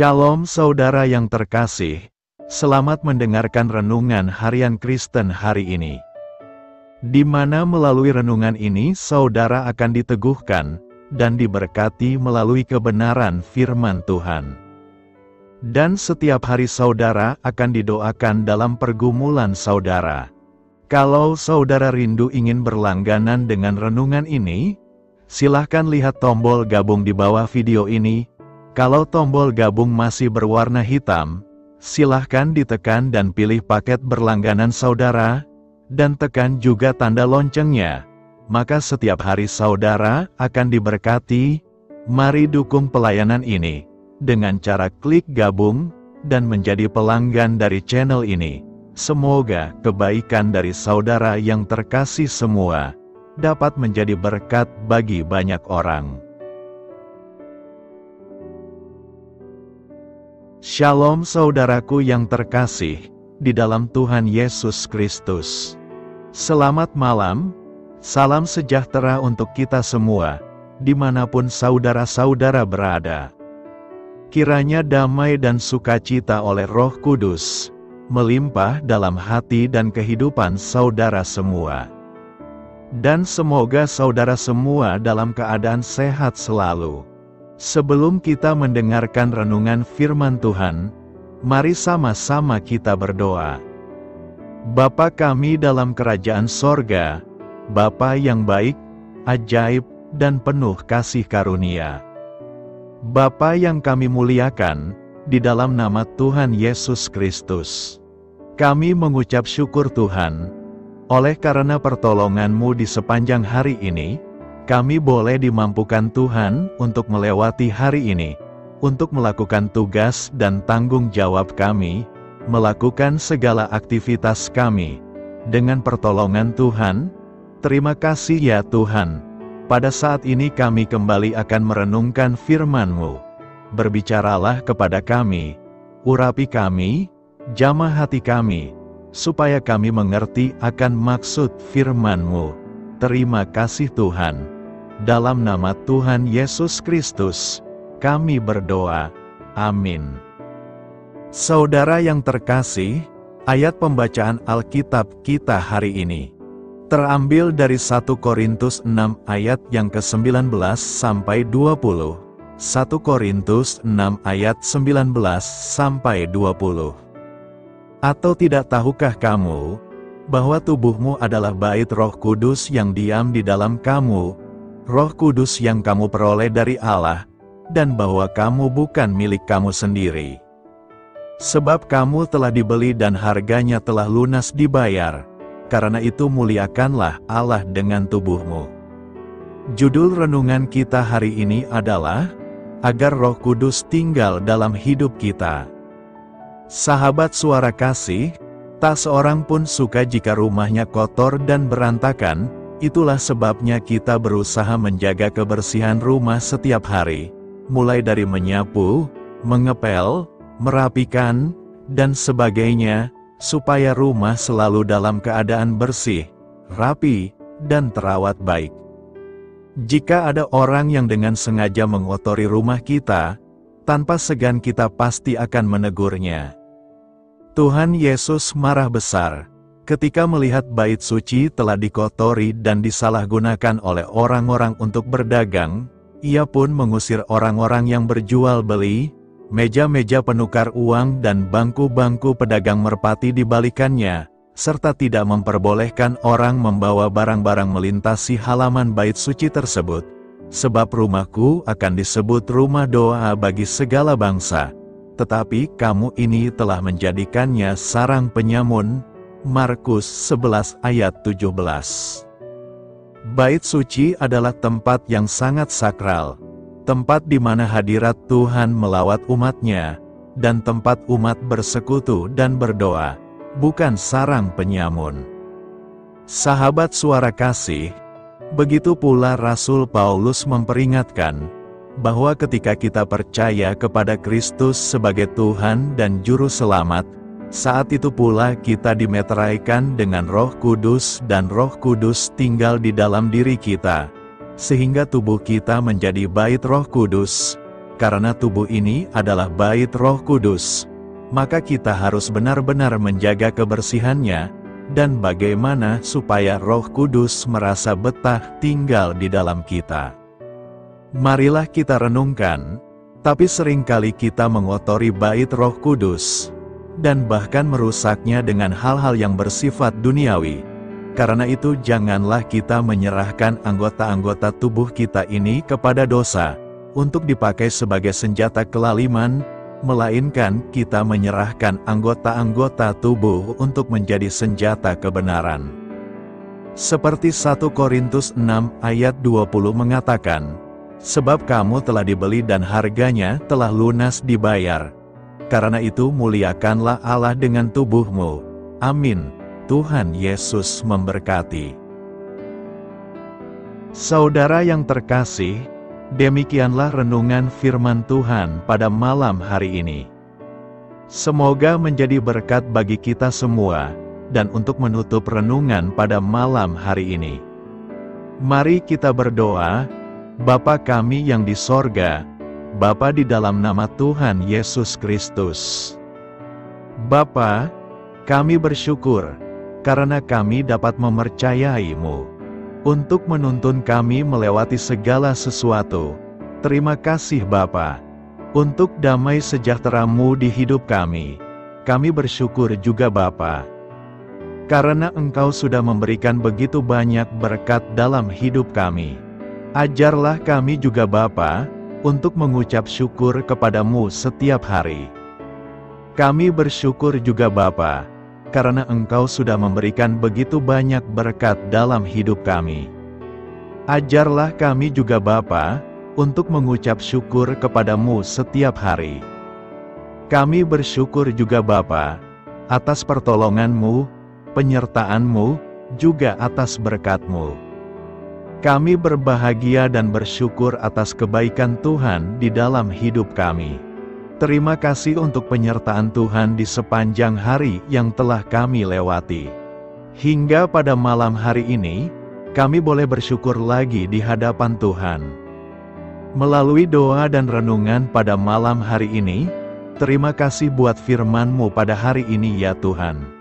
Shalom saudara yang terkasih, selamat mendengarkan Renungan Harian Kristen hari ini. Di mana melalui renungan ini saudara akan diteguhkan dan diberkati melalui kebenaran firman Tuhan. Dan setiap hari saudara akan didoakan dalam pergumulan saudara. Kalau saudara rindu ingin berlangganan dengan renungan ini, silahkan lihat tombol gabung di bawah video ini. Kalau tombol gabung masih berwarna hitam, silahkan ditekan dan pilih paket berlangganan saudara, dan tekan juga tanda loncengnya. Maka setiap hari saudara akan diberkati. Mari dukung pelayanan ini dengan cara klik gabung dan menjadi pelanggan dari channel ini. Semoga kebaikan dari saudara yang terkasih semua dapat menjadi berkat bagi banyak orang. Shalom saudaraku yang terkasih di dalam Tuhan Yesus Kristus. Selamat malam, salam sejahtera untuk kita semua, dimanapun saudara-saudara berada. Kiranya damai dan sukacita oleh Roh Kudus melimpah dalam hati dan kehidupan saudara semua. Dan semoga saudara semua dalam keadaan sehat selalu. Sebelum kita mendengarkan renungan firman Tuhan, mari sama-sama kita berdoa. Bapa kami dalam kerajaan sorga, Bapa yang baik, ajaib, dan penuh kasih karunia. Bapa yang kami muliakan, di dalam nama Tuhan Yesus Kristus. Kami mengucap syukur Tuhan, oleh karena pertolongan-Mu di sepanjang hari ini, kami boleh dimampukan Tuhan untuk melewati hari ini, untuk melakukan tugas dan tanggung jawab kami, melakukan segala aktivitas kami. Dengan pertolongan Tuhan, terima kasih ya Tuhan. Pada saat ini kami kembali akan merenungkan firman-Mu. Berbicaralah kepada kami, urapi kami, jamah hati kami, supaya kami mengerti akan maksud firman-Mu. Terima kasih Tuhan. Dalam nama Tuhan Yesus Kristus, kami berdoa. Amin. Saudara yang terkasih, ayat pembacaan Alkitab kita hari ini terambil dari 1 Korintus 6 ayat yang ke-19 sampai 20. 1 Korintus 6 ayat 19 sampai 20. Atau tidak tahukah kamu bahwa tubuhmu adalah bait Roh Kudus yang diam di dalam kamu, Roh Kudus yang kamu peroleh dari Allah, dan bahwa kamu bukan milik kamu sendiri. Sebab kamu telah dibeli dan harganya telah lunas dibayar, karena itu muliakanlah Allah dengan tubuhmu. Judul renungan kita hari ini adalah, agar Roh Kudus tinggal dalam hidup kita. Sahabat suara kasih, tak seorang pun suka jika rumahnya kotor dan berantakan. Itulah sebabnya kita berusaha menjaga kebersihan rumah setiap hari, mulai dari menyapu, mengepel, merapikan, dan sebagainya, supaya rumah selalu dalam keadaan bersih, rapi, dan terawat baik. Jika ada orang yang dengan sengaja mengotori rumah kita, tanpa segan kita pasti akan menegurnya. Tuhan Yesus marah besar ketika melihat bait suci telah dikotori dan disalahgunakan oleh orang-orang untuk berdagang. Ia pun mengusir orang-orang yang berjual beli, meja-meja penukar uang dan bangku-bangku pedagang merpati dibalikannya, serta tidak memperbolehkan orang membawa barang-barang melintasi halaman bait suci tersebut. Sebab rumahku akan disebut rumah doa bagi segala bangsa, tetapi kamu ini telah menjadikannya sarang penyamun. Markus 11 ayat 17. Bait suci adalah tempat yang sangat sakral, tempat di mana hadirat Tuhan melawat umatnya, dan tempat umat bersekutu dan berdoa, bukan sarang penyamun. Sahabat suara kasih, begitu pula Rasul Paulus memperingatkan, bahwa ketika kita percaya kepada Kristus sebagai Tuhan dan Juru Selamat, saat itu pula kita dimeteraikan dengan Roh Kudus dan Roh Kudus tinggal di dalam diri kita, sehingga tubuh kita menjadi bait Roh Kudus, karena tubuh ini adalah bait Roh Kudus, maka kita harus benar-benar menjaga kebersihannya, dan bagaimana supaya Roh Kudus merasa betah tinggal di dalam kita. Marilah kita renungkan, tapi seringkali kita mengotori bait Roh Kudus, dan bahkan merusaknya dengan hal-hal yang bersifat duniawi. Karena itu janganlah kita menyerahkan anggota-anggota tubuh kita ini kepada dosa, untuk dipakai sebagai senjata kelaliman, melainkan kita menyerahkan anggota-anggota tubuh untuk menjadi senjata kebenaran. Seperti 1 Korintus 6 ayat 20 mengatakan, "Sebab kamu telah dibeli dan harganya telah lunas dibayar. Karena itu muliakanlah Allah dengan tubuhmu." Amin. Tuhan Yesus memberkati. Saudara yang terkasih, demikianlah renungan firman Tuhan pada malam hari ini. Semoga menjadi berkat bagi kita semua, dan untuk menutup renungan pada malam hari ini, mari kita berdoa. Bapa kami yang di sorga, Bapa di dalam nama Tuhan Yesus Kristus. Bapa, kami bersyukur, karena kami dapat mempercayai-Mu untuk menuntun kami melewati segala sesuatu. Terima kasih Bapa, untuk damai sejahtera-Mu di hidup kami. Kami bersyukur juga Bapa, karena Engkau sudah memberikan begitu banyak berkat dalam hidup kami. Ajarlah kami juga Bapa, untuk mengucap syukur kepada-Mu setiap hari. Kami bersyukur juga Bapa, karena Engkau sudah memberikan begitu banyak berkat dalam hidup kami. Ajarlah kami juga Bapa, untuk mengucap syukur kepada-Mu setiap hari. Kami bersyukur juga Bapa, atas pertolongan-Mu, penyertaan-Mu, juga atas berkat-Mu. Kami berbahagia dan bersyukur atas kebaikan Tuhan di dalam hidup kami. Terima kasih untuk penyertaan Tuhan di sepanjang hari yang telah kami lewati. Hingga pada malam hari ini, kami boleh bersyukur lagi di hadapan Tuhan. Melalui doa dan renungan pada malam hari ini, terima kasih buat firman-Mu pada hari ini ya Tuhan.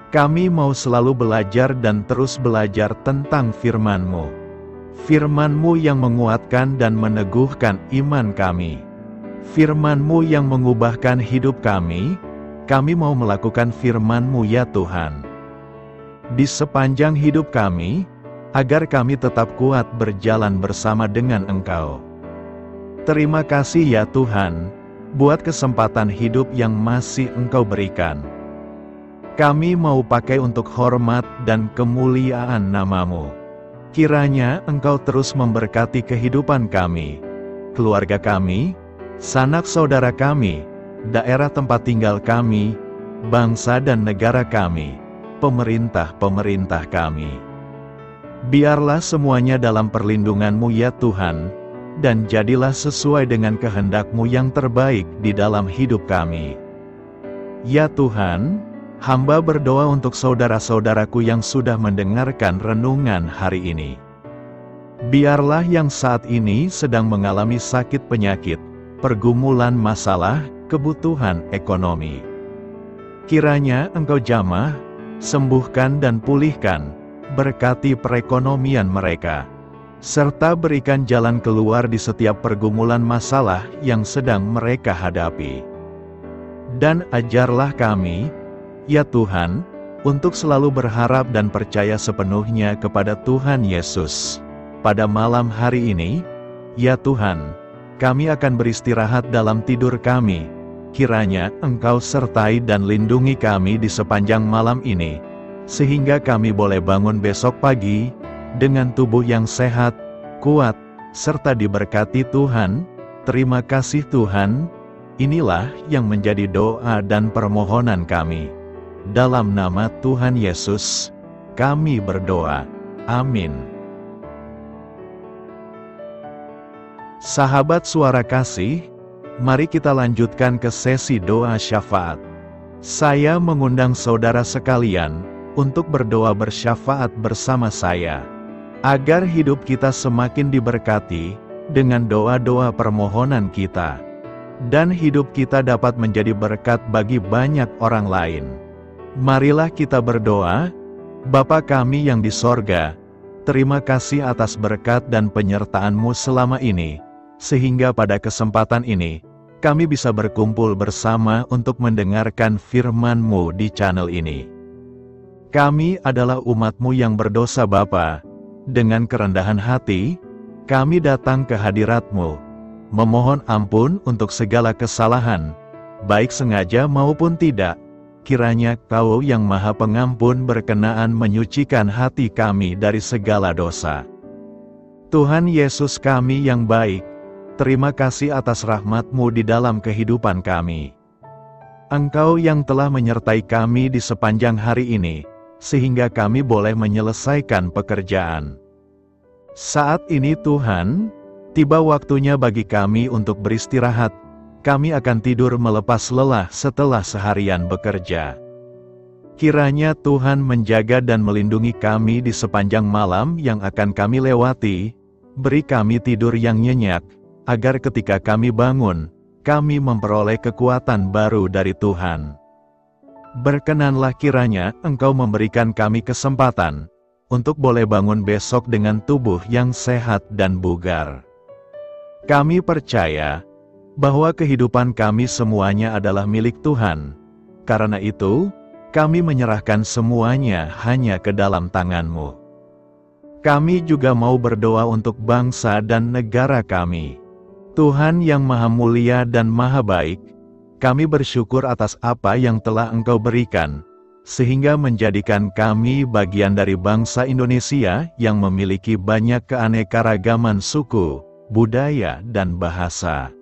Kami mau selalu belajar dan terus belajar tentang firman-Mu. Firman-Mu yang menguatkan dan meneguhkan iman kami. Firman-Mu yang mengubahkan hidup kami mau melakukan firman-Mu ya Tuhan. Di sepanjang hidup kami, agar kami tetap kuat berjalan bersama dengan Engkau. Terima kasih ya Tuhan, buat kesempatan hidup yang masih Engkau berikan. Kami mau pakai untuk hormat dan kemuliaan nama-Mu. Kiranya Engkau terus memberkati kehidupan kami, keluarga kami, sanak saudara kami, daerah tempat tinggal kami, bangsa dan negara kami, pemerintah-pemerintah kami. Biarlah semuanya dalam perlindungan-Mu ya Tuhan, dan jadilah sesuai dengan kehendak-Mu yang terbaik di dalam hidup kami. Ya Tuhan, hamba berdoa untuk saudara-saudaraku yang sudah mendengarkan renungan hari ini. Biarlah yang saat ini sedang mengalami sakit penyakit, pergumulan masalah, kebutuhan ekonomi, kiranya Engkau jamah, sembuhkan dan pulihkan, berkati perekonomian mereka, serta berikan jalan keluar di setiap pergumulan masalah yang sedang mereka hadapi. Dan ajarlah kami, ya Tuhan, untuk selalu berharap dan percaya sepenuhnya kepada Tuhan Yesus. Pada malam hari ini, ya Tuhan, kami akan beristirahat dalam tidur kami. Kiranya Engkau sertai dan lindungi kami di sepanjang malam ini, sehingga kami boleh bangun besok pagi, dengan tubuh yang sehat, kuat, serta diberkati Tuhan. Terima kasih Tuhan. Inilah yang menjadi doa dan permohonan kami. Dalam nama Tuhan Yesus, kami berdoa. Amin. Sahabat Suara Kasih, mari kita lanjutkan ke sesi doa syafaat. Saya mengundang saudara sekalian untuk berdoa bersyafaat bersama saya, agar hidup kita semakin diberkati, dengan doa-doa permohonan kita. Dan hidup kita dapat menjadi berkat bagi banyak orang lain. Marilah kita berdoa. Bapa kami yang di sorga, terima kasih atas berkat dan penyertaan-Mu selama ini, sehingga pada kesempatan ini, kami bisa berkumpul bersama untuk mendengarkan firman-Mu di channel ini. Kami adalah umat-Mu yang berdosa Bapa. Dengan kerendahan hati, kami datang ke hadirat-Mu, memohon ampun untuk segala kesalahan, baik sengaja maupun tidak. Kiranya Kau yang Maha Pengampun berkenaan menyucikan hati kami dari segala dosa. Tuhan Yesus kami yang baik, terima kasih atas rahmat-Mu di dalam kehidupan kami. Engkau yang telah menyertai kami di sepanjang hari ini, sehingga kami boleh menyelesaikan pekerjaan. Saat ini Tuhan, tiba waktunya bagi kami untuk beristirahat. Kami akan tidur melepas lelah setelah seharian bekerja. Kiranya Tuhan menjaga dan melindungi kami di sepanjang malam yang akan kami lewati. Beri kami tidur yang nyenyak, agar ketika kami bangun, kami memperoleh kekuatan baru dari Tuhan. Berkenanlah kiranya Engkau memberikan kami kesempatan untuk boleh bangun besok dengan tubuh yang sehat dan bugar. Kami percaya bahwa kehidupan kami semuanya adalah milik Tuhan. Karena itu, kami menyerahkan semuanya hanya ke dalam tangan-Mu. Kami juga mau berdoa untuk bangsa dan negara kami. Tuhan yang Maha Mulia dan Maha Baik, kami bersyukur atas apa yang telah Engkau berikan, sehingga menjadikan kami bagian dari bangsa Indonesia yang memiliki banyak keanekaragaman suku, budaya, dan bahasa.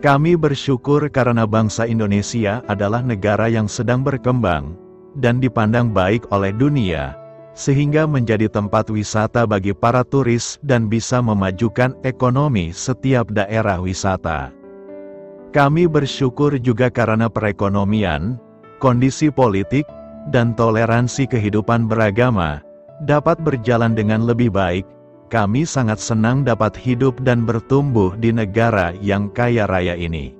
Kami bersyukur karena bangsa Indonesia adalah negara yang sedang berkembang, dan dipandang baik oleh dunia, sehingga menjadi tempat wisata bagi para turis dan bisa memajukan ekonomi setiap daerah wisata. Kami bersyukur juga karena perekonomian, kondisi politik, dan toleransi kehidupan beragama dapat berjalan dengan lebih baik. Kami sangat senang dapat hidup dan bertumbuh di negara yang kaya raya ini.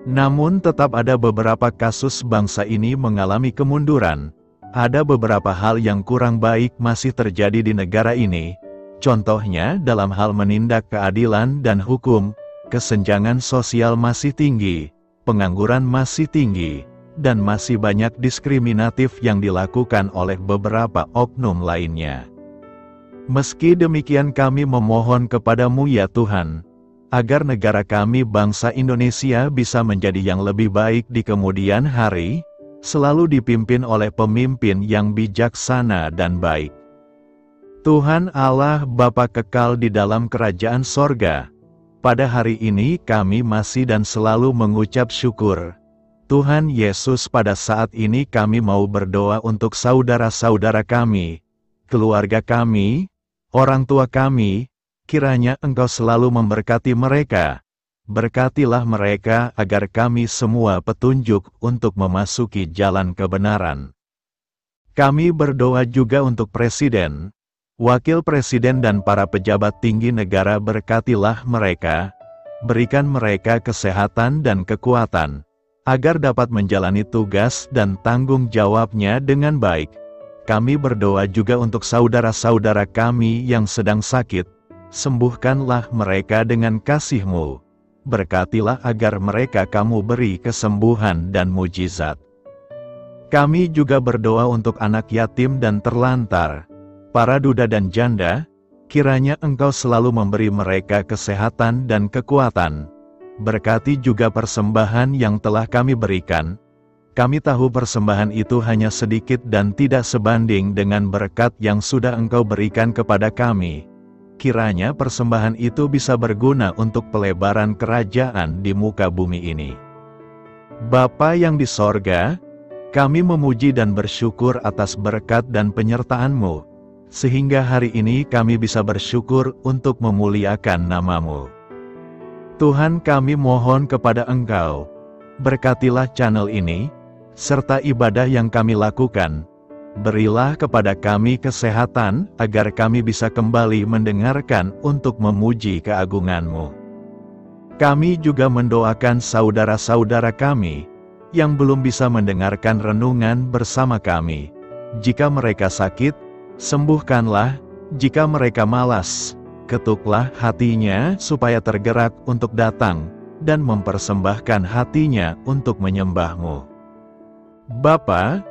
Namun tetap ada beberapa kasus bangsa ini mengalami kemunduran. Ada beberapa hal yang kurang baik masih terjadi di negara ini. Contohnya dalam hal menindak keadilan dan hukum, kesenjangan sosial masih tinggi, pengangguran masih tinggi, dan masih banyak diskriminatif yang dilakukan oleh beberapa oknum lainnya. Meski demikian kami memohon kepada-Mu ya Tuhan, agar negara kami bangsa Indonesia bisa menjadi yang lebih baik di kemudian hari, selalu dipimpin oleh pemimpin yang bijaksana dan baik. Tuhan Allah Bapa kekal di dalam kerajaan sorga, pada hari ini kami masih dan selalu mengucap syukur. Tuhan Yesus, pada saat ini kami mau berdoa untuk saudara-saudara kami, keluarga kami, orang tua kami. Kiranya Engkau selalu memberkati mereka. Berkatilah mereka agar kami semua petunjuk untuk memasuki jalan kebenaran. Kami berdoa juga untuk Presiden, Wakil Presiden dan para pejabat tinggi negara. Berkatilah mereka, berikan mereka kesehatan dan kekuatan, agar dapat menjalani tugas dan tanggung jawabnya dengan baik. Kami berdoa juga untuk saudara-saudara kami yang sedang sakit. Sembuhkanlah mereka dengan kasih-Mu. Berkatilah agar mereka Kamu beri kesembuhan dan mujizat. Kami juga berdoa untuk anak yatim dan terlantar, para duda dan janda. Kiranya Engkau selalu memberi mereka kesehatan dan kekuatan. Berkati juga persembahan yang telah kami berikan. Kami tahu persembahan itu hanya sedikit dan tidak sebanding dengan berkat yang sudah Engkau berikan kepada kami. Kiranya persembahan itu bisa berguna untuk pelebaran kerajaan di muka bumi ini. Bapa yang di sorga, kami memuji dan bersyukur atas berkat dan penyertaan-Mu, sehingga hari ini kami bisa bersyukur untuk memuliakan nama-Mu. Tuhan, kami mohon kepada Engkau, berkatilah channel ini, serta ibadah yang kami lakukan. Berilah kepada kami kesehatan, agar kami bisa kembali mendengarkan untuk memuji keagungan-Mu. Kami juga mendoakan saudara-saudara kami, yang belum bisa mendengarkan renungan bersama kami. Jika mereka sakit, sembuhkanlah. Jika mereka malas, ketuklah hatinya supaya tergerak untuk datang, dan mempersembahkan hatinya untuk menyembah-Mu. Bapa,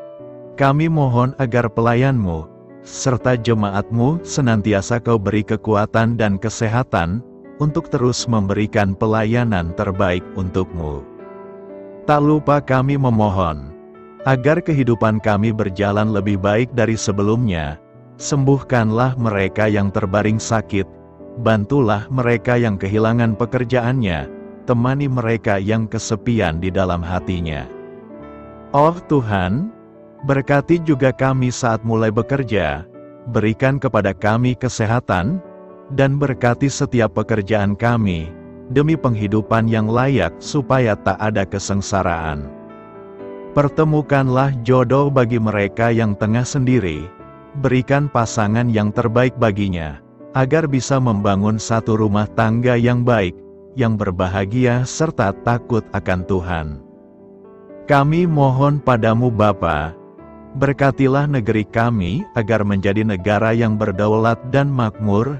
kami mohon agar pelayan-Mu, serta jemaat-Mu senantiasa Kau beri kekuatan dan kesehatan, untuk terus memberikan pelayanan terbaik untuk-Mu. Tak lupa kami memohon, agar kehidupan kami berjalan lebih baik dari sebelumnya. Sembuhkanlah mereka yang terbaring sakit, bantulah mereka yang kehilangan pekerjaannya, temani mereka yang kesepian di dalam hatinya. Oh Tuhan, berkati juga kami saat mulai bekerja, berikan kepada kami kesehatan, dan berkati setiap pekerjaan kami, demi penghidupan yang layak supaya tak ada kesengsaraan. Pertemukanlah jodoh bagi mereka yang tengah sendiri, berikan pasangan yang terbaik baginya, agar bisa membangun satu rumah tangga yang baik, yang berbahagia serta takut akan Tuhan. Kami mohon padamu Bapa, berkatilah negeri kami agar menjadi negara yang berdaulat dan makmur,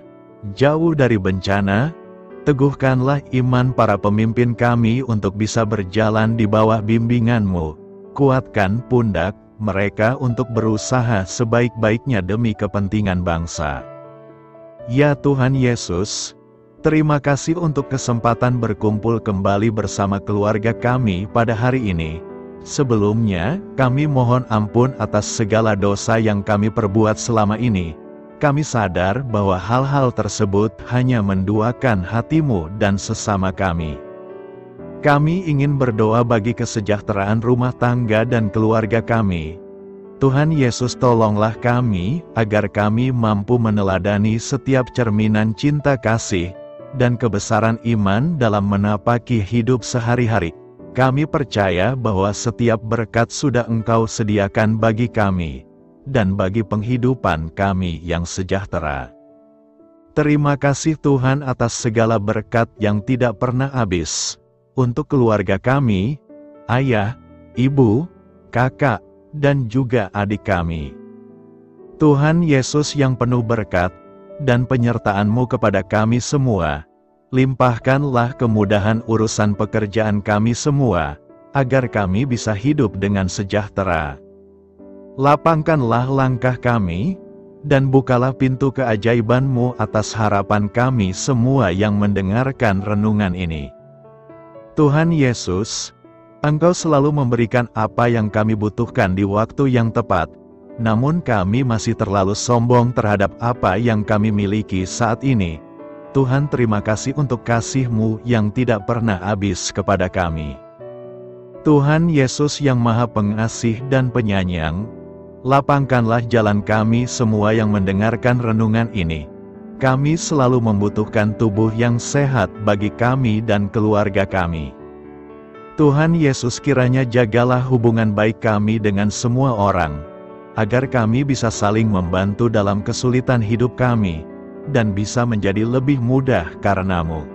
jauh dari bencana. Teguhkanlah iman para pemimpin kami untuk bisa berjalan di bawah bimbingan-Mu. Kuatkan pundak mereka untuk berusaha sebaik-baiknya demi kepentingan bangsa. Ya Tuhan Yesus, terima kasih untuk kesempatan berkumpul kembali bersama keluarga kami pada hari ini. Sebelumnya, kami mohon ampun atas segala dosa yang kami perbuat selama ini. Kami sadar bahwa hal-hal tersebut hanya menduakan hati-Mu dan sesama kami. Kami ingin berdoa bagi kesejahteraan rumah tangga dan keluarga kami. Tuhan Yesus, tolonglah kami, agar kami mampu meneladani setiap cerminan cinta kasih, dan kebesaran iman dalam menapaki hidup sehari-hari. Kami percaya bahwa setiap berkat sudah Engkau sediakan bagi kami, dan bagi penghidupan kami yang sejahtera. Terima kasih Tuhan atas segala berkat yang tidak pernah habis, untuk keluarga kami, ayah, ibu, kakak, dan juga adik kami. Tuhan Yesus yang penuh berkat, dan penyertaan-Mu kepada kami semua, limpahkanlah kemudahan urusan pekerjaan kami semua, agar kami bisa hidup dengan sejahtera. Lapangkanlah langkah kami, dan bukalah pintu keajaiban-Mu atas harapan kami semua yang mendengarkan renungan ini. Tuhan Yesus, Engkau selalu memberikan apa yang kami butuhkan di waktu yang tepat, namun kami masih terlalu sombong terhadap apa yang kami miliki saat ini. Tuhan, terima kasih untuk kasih-Mu yang tidak pernah habis kepada kami. Tuhan Yesus yang Maha Pengasih dan Penyayang, lapangkanlah jalan kami semua yang mendengarkan renungan ini. Kami selalu membutuhkan tubuh yang sehat bagi kami dan keluarga kami. Tuhan Yesus, kiranya jagalah hubungan baik kami dengan semua orang, agar kami bisa saling membantu dalam kesulitan hidup kami, dan bisa menjadi lebih mudah karena-Mu.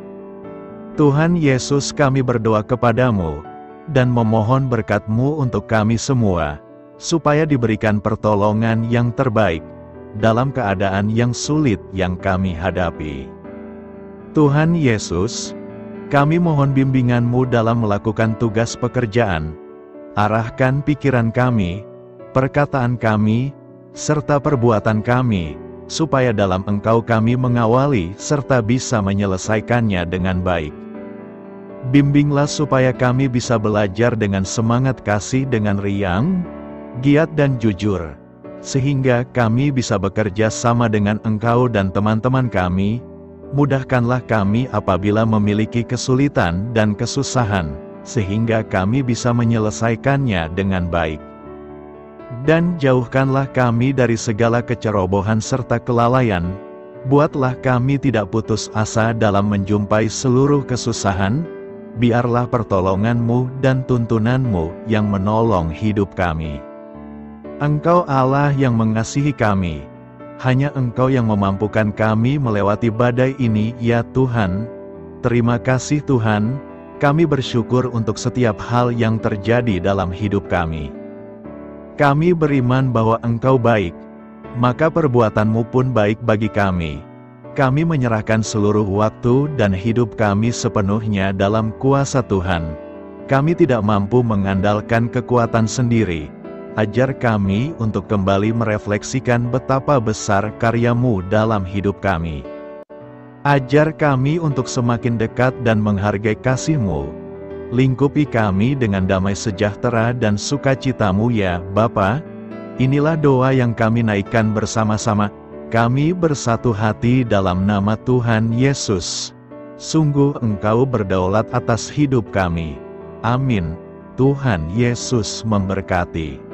Tuhan Yesus, kami berdoa kepadamu, dan memohon berkat-Mu untuk kami semua, supaya diberikan pertolongan yang terbaik, dalam keadaan yang sulit yang kami hadapi. Tuhan Yesus, kami mohon bimbingan-Mu dalam melakukan tugas pekerjaan. Arahkan pikiran kami, perkataan kami, serta perbuatan kami, supaya dalam Engkau kami mengawali serta bisa menyelesaikannya dengan baik. Bimbinglah supaya kami bisa belajar dengan semangat kasih dengan riang, giat dan jujur, sehingga kami bisa bekerja sama dengan Engkau dan teman-teman kami. Mudahkanlah kami apabila memiliki kesulitan dan kesusahan, sehingga kami bisa menyelesaikannya dengan baik. Dan jauhkanlah kami dari segala kecerobohan serta kelalaian. Buatlah kami tidak putus asa dalam menjumpai seluruh kesusahan. Biarlah pertolongan-Mu dan tuntunan-Mu yang menolong hidup kami. Engkau Allah yang mengasihi kami. Hanya Engkau yang memampukan kami melewati badai ini, ya Tuhan. Terima kasih Tuhan, kami bersyukur untuk setiap hal yang terjadi dalam hidup kami. Kami beriman bahwa Engkau baik, maka perbuatan-Mu pun baik bagi kami. Kami menyerahkan seluruh waktu dan hidup kami sepenuhnya dalam kuasa Tuhan. Kami tidak mampu mengandalkan kekuatan sendiri. Ajar kami untuk kembali merefleksikan betapa besar karya-Mu dalam hidup kami. Ajar kami untuk semakin dekat dan menghargai kasih-Mu. Lingkupi kami dengan damai sejahtera dan sukacita-Mu ya Bapa. Inilah doa yang kami naikkan bersama-sama. Kami bersatu hati dalam nama Tuhan Yesus. Sungguh Engkau berdaulat atas hidup kami. Amin. Tuhan Yesus memberkati.